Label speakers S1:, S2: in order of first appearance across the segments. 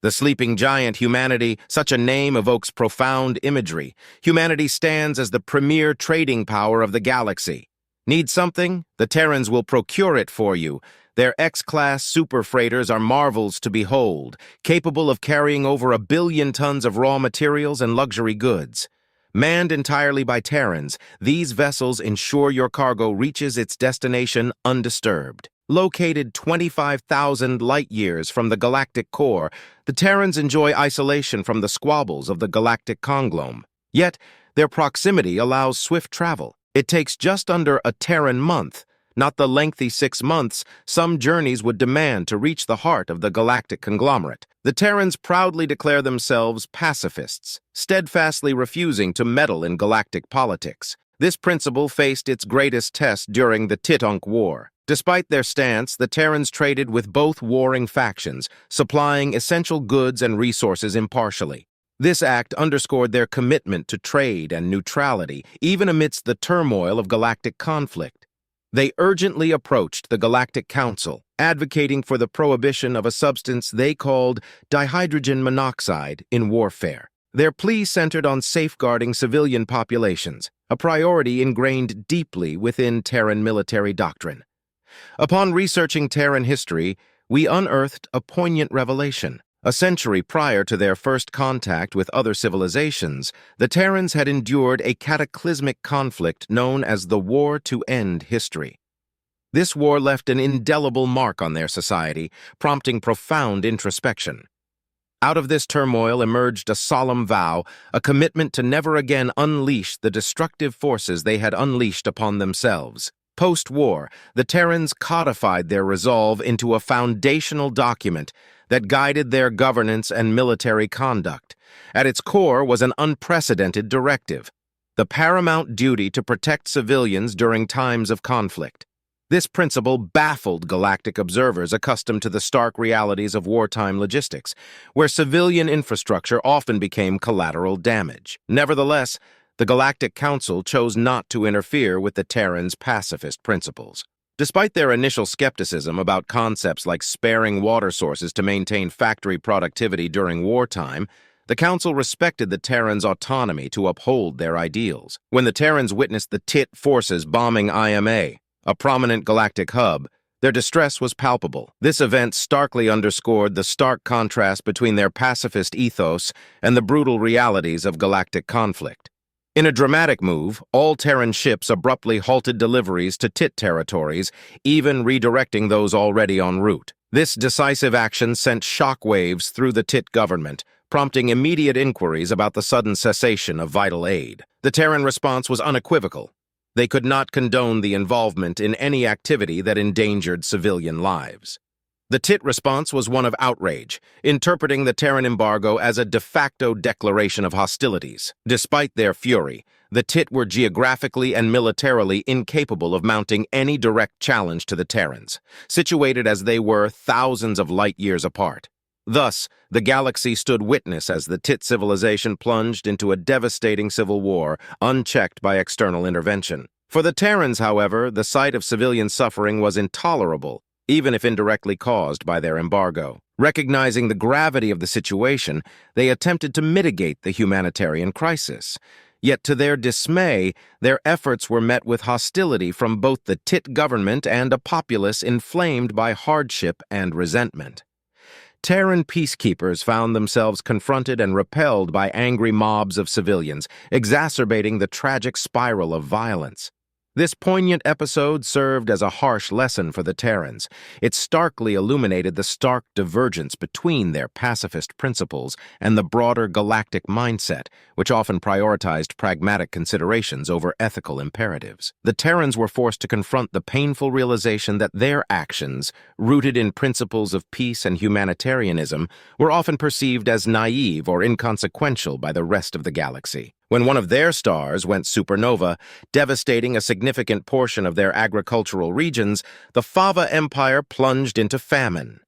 S1: The sleeping giant, humanity, such a name evokes profound imagery. Humanity stands as the premier trading power of the galaxy. Need something? The Terrans will procure it for you. Their X-class super freighters are marvels to behold, capable of carrying over 1 billion tons of raw materials and luxury goods. Manned entirely by Terrans, these vessels ensure your cargo reaches its destination undisturbed. Located 25,000 light-years from the galactic core, the Terrans enjoy isolation from the squabbles of the galactic conglom. Yet, their proximity allows swift travel. It takes just under a Terran month, not the lengthy 6 months some journeys would demand to reach the heart of the galactic conglomerate. The Terrans proudly declare themselves pacifists, steadfastly refusing to meddle in galactic politics. This principle faced its greatest test during the Titonk War. Despite their stance, the Terrans traded with both warring factions, supplying essential goods and resources impartially. This act underscored their commitment to trade and neutrality, even amidst the turmoil of galactic conflict. They urgently approached the Galactic Council, advocating for the prohibition of a substance they called dihydrogen monoxide in warfare. Their plea centered on safeguarding civilian populations, a priority ingrained deeply within Terran military doctrine. Upon researching Terran history, we unearthed a poignant revelation. A century prior to their first contact with other civilizations, the Terrans had endured a cataclysmic conflict known as the War to End History. This war left an indelible mark on their society, prompting profound introspection. Out of this turmoil emerged a solemn vow, a commitment to never again unleash the destructive forces they had unleashed upon themselves. Post-war, the Terrans codified their resolve into a foundational document that guided their governance and military conduct. At its core was an unprecedented directive: the paramount duty to protect civilians during times of conflict. This principle baffled galactic observers accustomed to the stark realities of wartime logistics, where civilian infrastructure often became collateral damage. Nevertheless, the Galactic Council chose not to interfere with the Terrans' pacifist principles. Despite their initial skepticism about concepts like sparing water sources to maintain factory productivity during wartime, the Council respected the Terrans' autonomy to uphold their ideals. When the Terrans witnessed the Tit forces bombing IMA, a prominent galactic hub, their distress was palpable. This event starkly underscored the stark contrast between their pacifist ethos and the brutal realities of galactic conflict. In a dramatic move, all Terran ships abruptly halted deliveries to Tit territories, even redirecting those already en route. This decisive action sent shockwaves through the Tit government, prompting immediate inquiries about the sudden cessation of vital aid. The Terran response was unequivocal. They could not condone the involvement in any activity that endangered civilian lives. The Tit response was one of outrage, interpreting the Terran embargo as a de facto declaration of hostilities. Despite their fury, the Tit were geographically and militarily incapable of mounting any direct challenge to the Terrans, situated as they were thousands of light-years apart. Thus, the galaxy stood witness as the Tit civilization plunged into a devastating civil war, unchecked by external intervention. For the Terrans, however, the sight of civilian suffering was intolerable, even if indirectly caused by their embargo. Recognizing the gravity of the situation, they attempted to mitigate the humanitarian crisis. Yet to their dismay, their efforts were met with hostility from both the Tit government and a populace inflamed by hardship and resentment. Terran peacekeepers found themselves confronted and repelled by angry mobs of civilians, exacerbating the tragic spiral of violence. This poignant episode served as a harsh lesson for the Terrans. It starkly illuminated the stark divergence between their pacifist principles and the broader galactic mindset, which often prioritized pragmatic considerations over ethical imperatives. The Terrans were forced to confront the painful realization that their actions, rooted in principles of peace and humanitarianism, were often perceived as naive or inconsequential by the rest of the galaxy. When one of their stars went supernova, devastating a significant portion of their agricultural regions, the Fava Empire plunged into famine.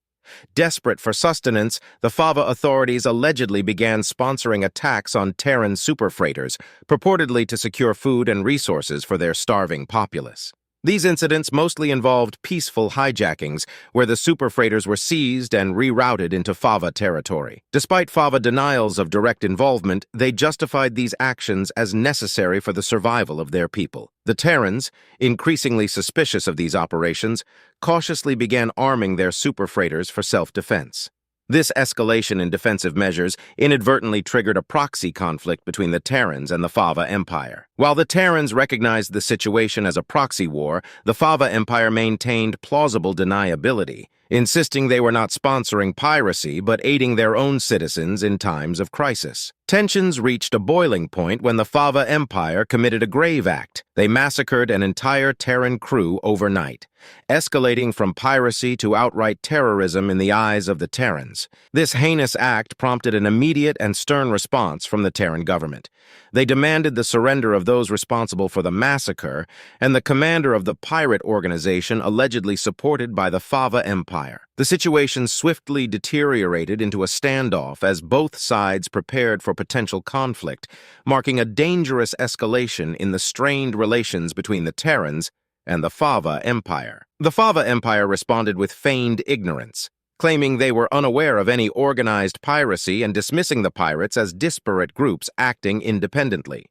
S1: Desperate for sustenance, the Fava authorities allegedly began sponsoring attacks on Terran superfreighters, purportedly to secure food and resources for their starving populace. These incidents mostly involved peaceful hijackings, where the superfreighters were seized and rerouted into Fava territory. Despite Fava denials of direct involvement, they justified these actions as necessary for the survival of their people. The Terrans, increasingly suspicious of these operations, cautiously began arming their superfreighters for self-defense. This escalation in defensive measures inadvertently triggered a proxy conflict between the Terrans and the Fava Empire. While the Terrans recognized the situation as a proxy war, the Fava Empire maintained plausible deniability, insisting they were not sponsoring piracy but aiding their own citizens in times of crisis. Tensions reached a boiling point when the Fava Empire committed a grave act. They massacred an entire Terran crew overnight, escalating from piracy to outright terrorism in the eyes of the Terrans. This heinous act prompted an immediate and stern response from the Terran government. They demanded the surrender of those responsible for the massacre and the commander of the pirate organization allegedly supported by the Fava Empire. The situation swiftly deteriorated into a standoff as both sides prepared for potential conflict, marking a dangerous escalation in the strained relations between the Terrans and the Fava Empire. The Fava Empire responded with feigned ignorance, claiming they were unaware of any organized piracy and dismissing the pirates as disparate groups acting independently.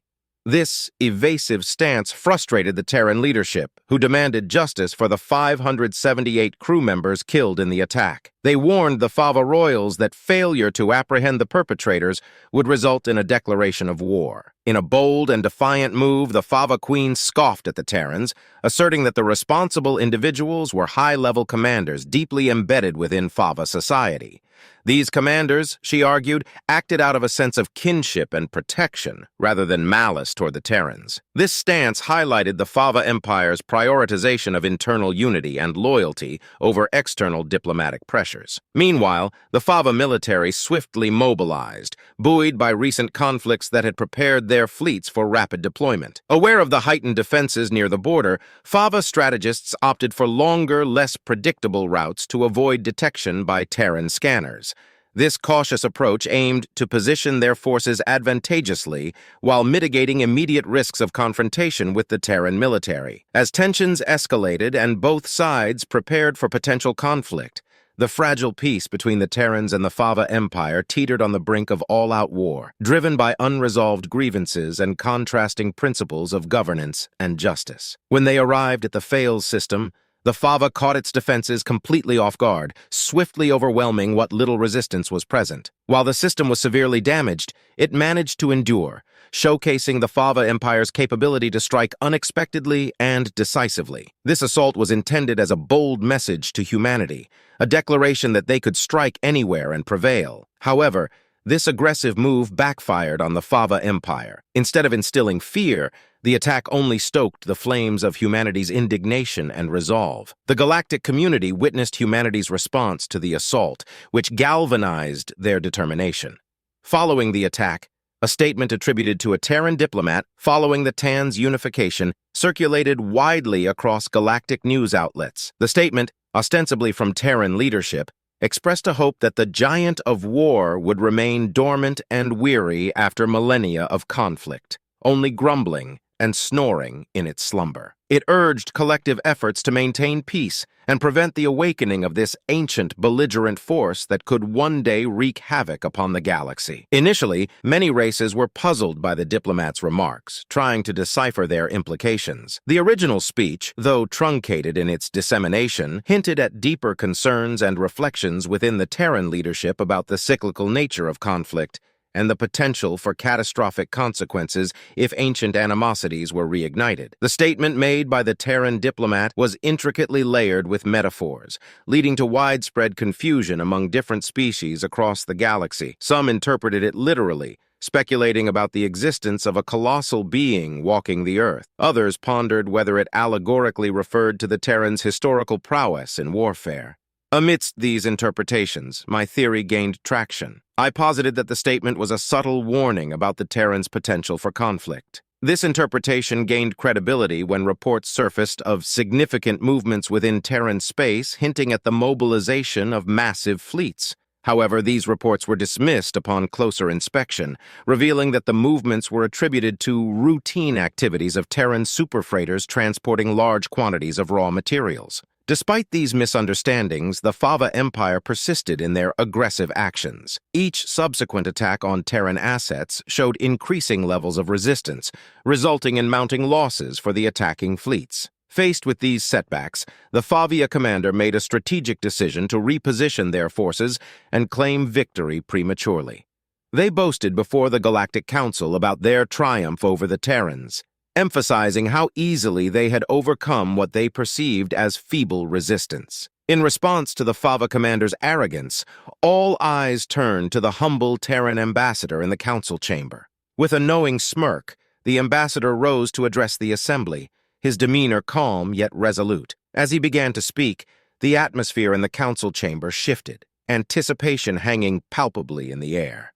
S1: This evasive stance frustrated the Terran leadership, who demanded justice for the 578 crew members killed in the attack. They warned the Fava royals that failure to apprehend the perpetrators would result in a declaration of war. In a bold and defiant move, the Fava queen scoffed at the Terrans, asserting that the responsible individuals were high-level commanders deeply embedded within Fava society. These commanders, she argued, acted out of a sense of kinship and protection rather than malice toward the Terrans. This stance highlighted the Fava Empire's prioritization of internal unity and loyalty over external diplomatic pressures. Meanwhile, the Fava military swiftly mobilized, buoyed by recent conflicts that had prepared their fleets for rapid deployment. Aware of the heightened defenses near the border, Fava strategists opted for longer, less predictable routes to avoid detection by Terran scanners. This cautious approach aimed to position their forces advantageously while mitigating immediate risks of confrontation with the Terran military. As tensions escalated and both sides prepared for potential conflict, the fragile peace between the Terrans and the Fava Empire teetered on the brink of all-out war, driven by unresolved grievances and contrasting principles of governance and justice. When they arrived at the Fails system, the Fava caught its defenses completely off guard, swiftly overwhelming what little resistance was present. While the system was severely damaged, it managed to endure, showcasing the Fava Empire's capability to strike unexpectedly and decisively. This assault was intended as a bold message to humanity, a declaration that they could strike anywhere and prevail. However, this aggressive move backfired on the Fava Empire. Instead of instilling fear, the attack only stoked the flames of humanity's indignation and resolve. The galactic community witnessed humanity's response to the assault, which galvanized their determination. Following the attack, a statement attributed to a Terran diplomat following the TAN's unification circulated widely across galactic news outlets. The statement, ostensibly from Terran leadership, expressed a hope that the giant of war would remain dormant and weary after millennia of conflict, only grumbling and snoring in its slumber. It urged collective efforts to maintain peace and prevent the awakening of this ancient, belligerent force that could one day wreak havoc upon the galaxy. Initially, many races were puzzled by the diplomat's remarks, trying to decipher their implications. The original speech, though truncated in its dissemination, hinted at deeper concerns and reflections within the Terran leadership about the cyclical nature of conflict and the potential for catastrophic consequences if ancient animosities were reignited. The statement made by the Terran diplomat was intricately layered with metaphors, leading to widespread confusion among different species across the galaxy. Some interpreted it literally, speculating about the existence of a colossal being walking the Earth. Others pondered whether it allegorically referred to the Terrans' historical prowess in warfare. Amidst these interpretations, my theory gained traction. I posited that the statement was a subtle warning about the Terrans' potential for conflict. This interpretation gained credibility when reports surfaced of significant movements within Terran space hinting at the mobilization of massive fleets. However, these reports were dismissed upon closer inspection, revealing that the movements were attributed to routine activities of Terran superfreighters transporting large quantities of raw materials. Despite these misunderstandings, the Fava Empire persisted in their aggressive actions. Each subsequent attack on Terran assets showed increasing levels of resistance, resulting in mounting losses for the attacking fleets. Faced with these setbacks, the Favia commander made a strategic decision to reposition their forces and claim victory prematurely. They boasted before the Galactic Council about their triumph over the Terrans, emphasizing how easily they had overcome what they perceived as feeble resistance. In response to the Fava commander's arrogance, all eyes turned to the humble Terran ambassador in the council chamber. With a knowing smirk, the ambassador rose to address the assembly, his demeanor calm yet resolute. As he began to speak, the atmosphere in the council chamber shifted, anticipation hanging palpably in the air.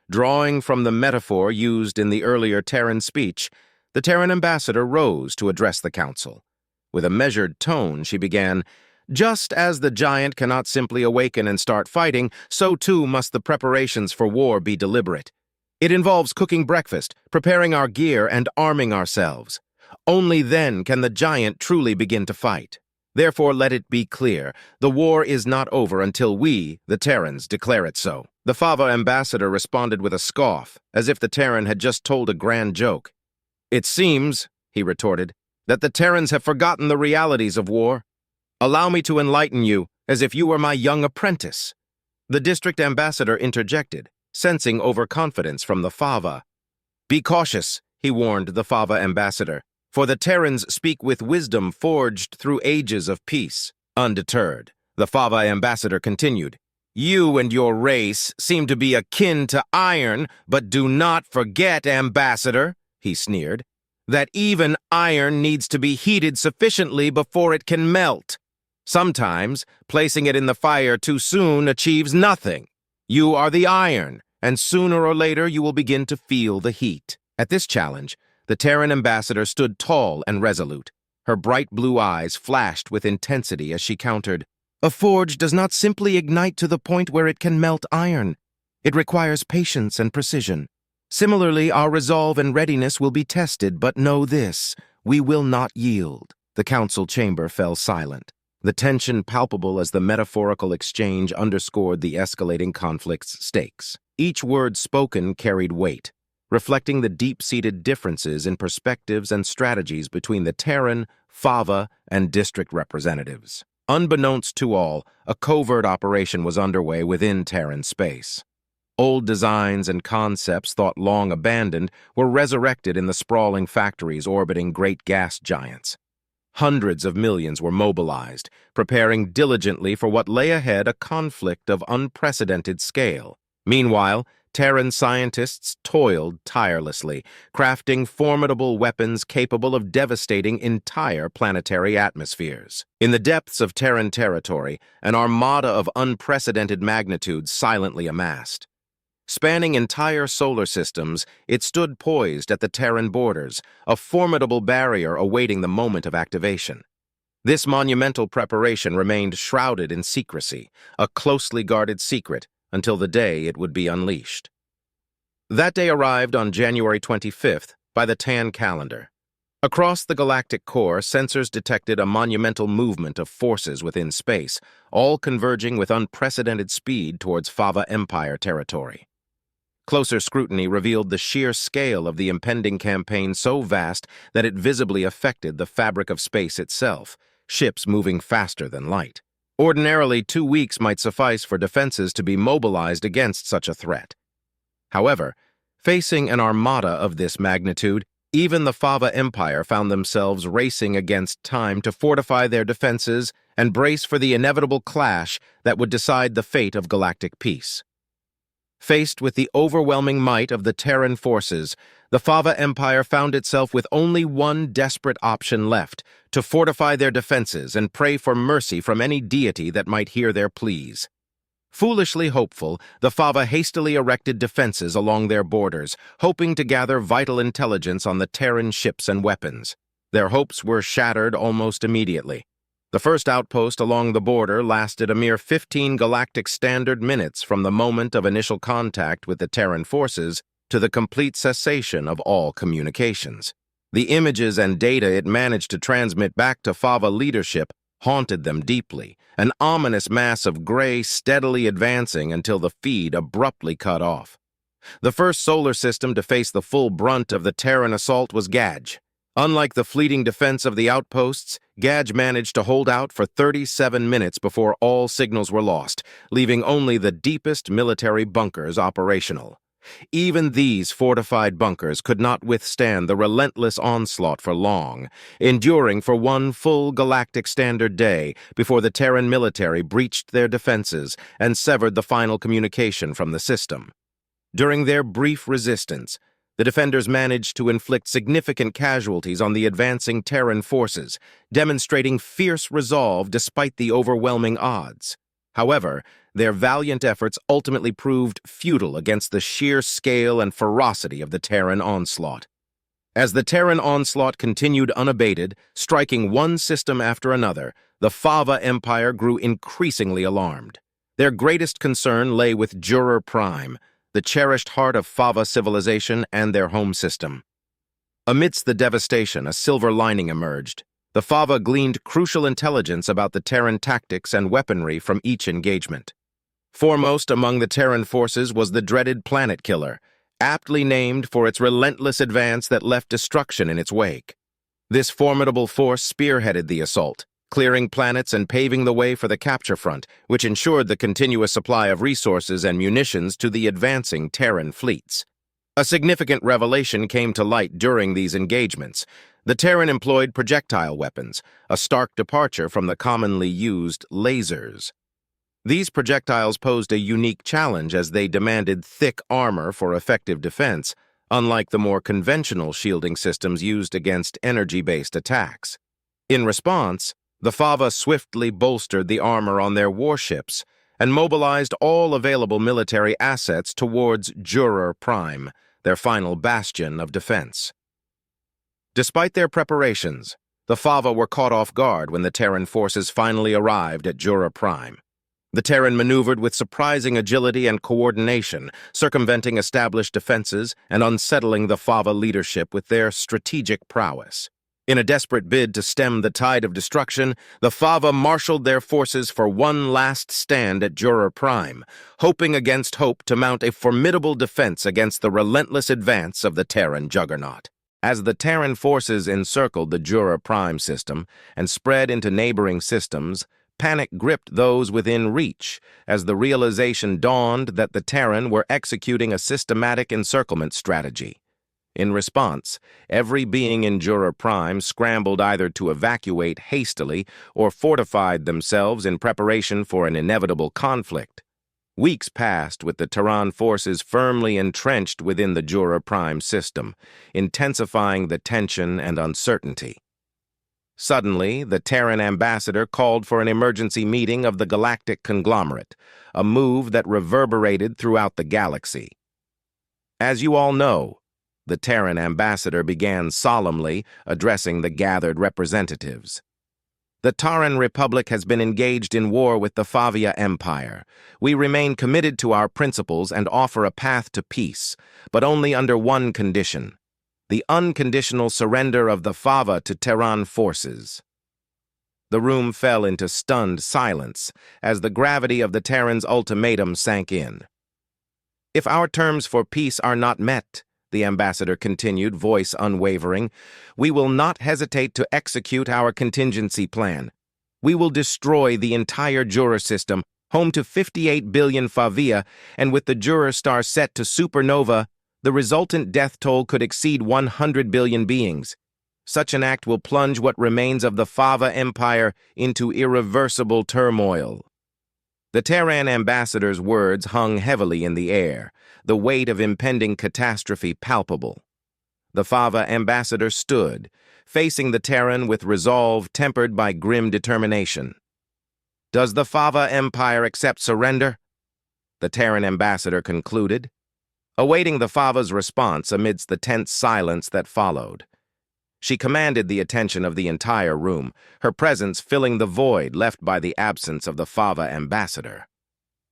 S1: Drawing from the metaphor used in the earlier Terran speech, the Terran ambassador rose to address the council. With a measured tone, she began, "Just as the giant cannot simply awaken and start fighting, so too must the preparations for war be deliberate. It involves cooking breakfast, preparing our gear, and arming ourselves. Only then can the giant truly begin to fight. Therefore, let it be clear, the war is not over until we, the Terrans, declare it so." The Fava ambassador responded with a scoff, as if the Terran had just told a grand joke. "It seems," he retorted, "that the Terrans have forgotten the realities of war. Allow me to enlighten you, as if you were my young apprentice." The district ambassador interjected, sensing overconfidence from the Fava. "Be cautious," he warned the Fava ambassador, "for the Terrans speak with wisdom forged through ages of peace." Undeterred, the Fava ambassador continued, "You and your race seem to be akin to iron, but do not forget, ambassador," he sneered, "that even iron needs to be heated sufficiently before it can melt. Sometimes, placing it in the fire too soon achieves nothing. You are the iron, and sooner or later you will begin to feel the heat." At this challenge, the Terran ambassador stood tall and resolute. Her bright blue eyes flashed with intensity as she countered, "A forge does not simply ignite to the point where it can melt iron. It requires patience and precision. Similarly, our resolve and readiness will be tested, but know this, we will not yield." The council chamber fell silent, the tension palpable as the metaphorical exchange underscored the escalating conflict's stakes. Each word spoken carried weight, reflecting the deep-seated differences in perspectives and strategies between the Terran, Fava, and district representatives. Unbeknownst to all, a covert operation was underway within Terran space. Old designs and concepts thought long abandoned were resurrected in the sprawling factories orbiting great gas giants. Hundreds of millions were mobilized, preparing diligently for what lay ahead, a conflict of unprecedented scale. Meanwhile, Terran scientists toiled tirelessly, crafting formidable weapons capable of devastating entire planetary atmospheres. In the depths of Terran territory, an armada of unprecedented magnitude silently amassed. Spanning entire solar systems, it stood poised at the Terran borders, a formidable barrier awaiting the moment of activation. This monumental preparation remained shrouded in secrecy, a closely guarded secret, until the day it would be unleashed. That day arrived on January 25th by the Tan calendar. Across the galactic core, sensors detected a monumental movement of forces within space, all converging with unprecedented speed towards Fava Empire territory. Closer scrutiny revealed the sheer scale of the impending campaign, so vast that it visibly affected the fabric of space itself, ships moving faster than light. Ordinarily, 2 weeks might suffice for defenses to be mobilized against such a threat. However, facing an armada of this magnitude, even the Fava Empire found themselves racing against time to fortify their defenses and brace for the inevitable clash that would decide the fate of galactic peace. Faced with the overwhelming might of the Terran forces, the Fava Empire found itself with only one desperate option left: to fortify their defenses and pray for mercy from any deity that might hear their pleas. Foolishly hopeful, the Fava hastily erected defenses along their borders, hoping to gather vital intelligence on the Terran ships and weapons. Their hopes were shattered almost immediately. The first outpost along the border lasted a mere 15 galactic standard minutes from the moment of initial contact with the Terran forces to the complete cessation of all communications. The images and data it managed to transmit back to Fava leadership haunted them deeply, an ominous mass of gray steadily advancing until the feed abruptly cut off. The first solar system to face the full brunt of the Terran assault was Gaj. Unlike the fleeting defense of the outposts, Gaj managed to hold out for 37 minutes before all signals were lost, leaving only the deepest military bunkers operational. Even these fortified bunkers could not withstand the relentless onslaught for long, enduring for one full galactic standard day before the Terran military breached their defenses and severed the final communication from the system. During their brief resistance, the defenders managed to inflict significant casualties on the advancing Terran forces, demonstrating fierce resolve despite the overwhelming odds. However, their valiant efforts ultimately proved futile against the sheer scale and ferocity of the Terran onslaught. As the Terran onslaught continued unabated, striking one system after another, the Fava Empire grew increasingly alarmed. Their greatest concern lay with Juror Prime, the cherished heart of Fava civilization and their home system. Amidst the devastation, a silver lining emerged. The Fava gleaned crucial intelligence about the Terran tactics and weaponry from each engagement. Foremost among the Terran forces was the dreaded Planet Killer, aptly named for its relentless advance that left destruction in its wake. This formidable force spearheaded the assault, clearing planets and paving the way for the capture front, which ensured the continuous supply of resources and munitions to the advancing Terran fleets. A significant revelation came to light during these engagements. The Terran employed projectile weapons, a stark departure from the commonly used lasers. These projectiles posed a unique challenge as they demanded thick armor for effective defense, unlike the more conventional shielding systems used against energy-based attacks. In response, the Fava swiftly bolstered the armor on their warships and mobilized all available military assets towards Juror Prime, their final bastion of defense. Despite their preparations, the Fava were caught off guard when the Terran forces finally arrived at Juror Prime. The Terran maneuvered with surprising agility and coordination, circumventing established defenses and unsettling the Fava leadership with their strategic prowess. In a desperate bid to stem the tide of destruction, the Fava marshaled their forces for one last stand at Juror Prime, hoping against hope to mount a formidable defense against the relentless advance of the Terran juggernaut. As the Terran forces encircled the Juror Prime system and spread into neighboring systems, panic gripped those within reach as the realization dawned that the Terran were executing a systematic encirclement strategy. In response, every being in Juror Prime scrambled either to evacuate hastily or fortified themselves in preparation for an inevitable conflict. Weeks passed with the Terran forces firmly entrenched within the Juror Prime system, intensifying the tension and uncertainty. Suddenly, the Terran ambassador called for an emergency meeting of the galactic conglomerate, a move that reverberated throughout the galaxy. As you all know, the Terran ambassador began solemnly addressing the gathered representatives. The Terran Republic has been engaged in war with the Favia Empire. We remain committed to our principles and offer a path to peace, but only under one condition: the unconditional surrender of the Fava to Terran forces. The room fell into stunned silence as the gravity of the Terran's ultimatum sank in. If our terms for peace are not met, the ambassador continued, voice unwavering, we will not hesitate to execute our contingency plan. We will destroy the entire Juror system, home to 58 billion Favia, and with the Juror star set to supernova, the resultant death toll could exceed 100 billion beings. Such an act will plunge what remains of the Fava Empire into irreversible turmoil. The Terran ambassador's words hung heavily in the air, the weight of impending catastrophe palpable. The Fava ambassador stood, facing the Terran with resolve tempered by grim determination. Does the Fava Empire accept surrender? The Terran ambassador concluded, awaiting the Fava's response amidst the tense silence that followed. She commanded the attention of the entire room, her presence filling the void left by the absence of the Fava ambassador.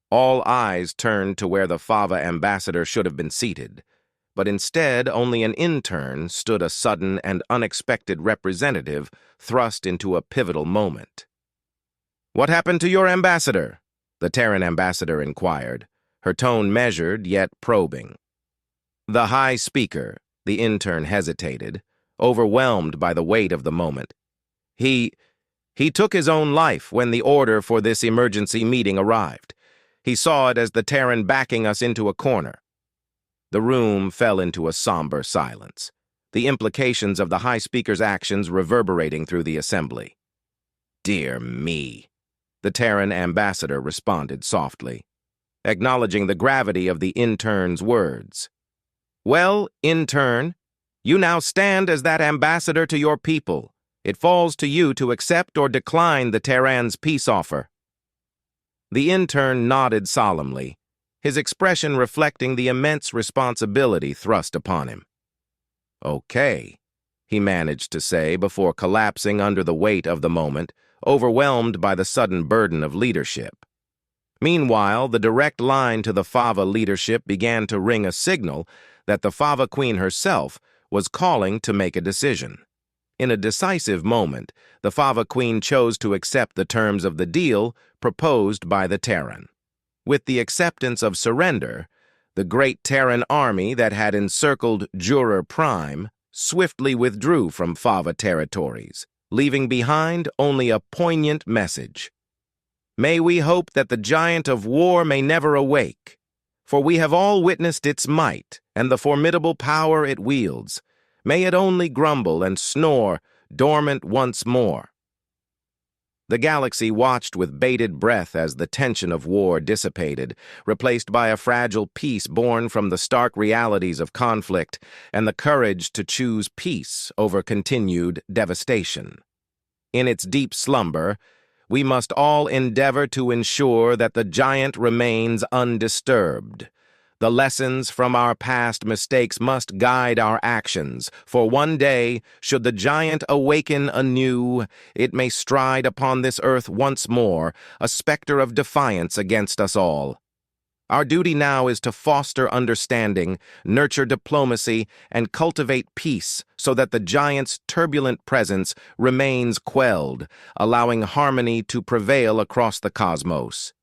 S1: All eyes turned to where the Fava ambassador should have been seated, but instead only an intern stood, a sudden and unexpected representative thrust into a pivotal moment. "What happened to your ambassador?" the Terran ambassador inquired, her tone measured yet probing. The High Speaker, the intern, hesitated, overwhelmed by the weight of the moment. He took his own life when the order for this emergency meeting arrived. He saw it as the Terran backing us into a corner." The room fell into a somber silence, the implications of the High Speaker's actions reverberating through the assembly. "Dear me," the Terran ambassador responded softly, acknowledging the gravity of the intern's words. "Well, intern, you now stand as that ambassador to your people. It falls to you to accept or decline the Terran's peace offer." The intern nodded solemnly, his expression reflecting the immense responsibility thrust upon him. "Okay," he managed to say before collapsing under the weight of the moment, overwhelmed by the sudden burden of leadership. Meanwhile, the direct line to the Fava leadership began to ring a signal that the Fava Queen herself was calling to make a decision. In a decisive moment, the Fava Queen chose to accept the terms of the deal proposed by the Terran. With the acceptance of surrender, the great Terran army that had encircled Juror Prime swiftly withdrew from Fava territories, leaving behind only a poignant message. "May we hope that the giant of war may never awake, for we have all witnessed its might and the formidable power it wields. May it only grumble and snore, dormant once more." The galaxy watched with bated breath as the tension of war dissipated, replaced by a fragile peace born from the stark realities of conflict and the courage to choose peace over continued devastation. In its deep slumber, we must all endeavor to ensure that the giant remains undisturbed. The lessons from our past mistakes must guide our actions, for one day, should the giant awaken anew, it may stride upon this earth once more, a specter of defiance against us all. Our duty now is to foster understanding, nurture diplomacy, and cultivate peace so that the giant's turbulent presence remains quelled, allowing harmony to prevail across the cosmos.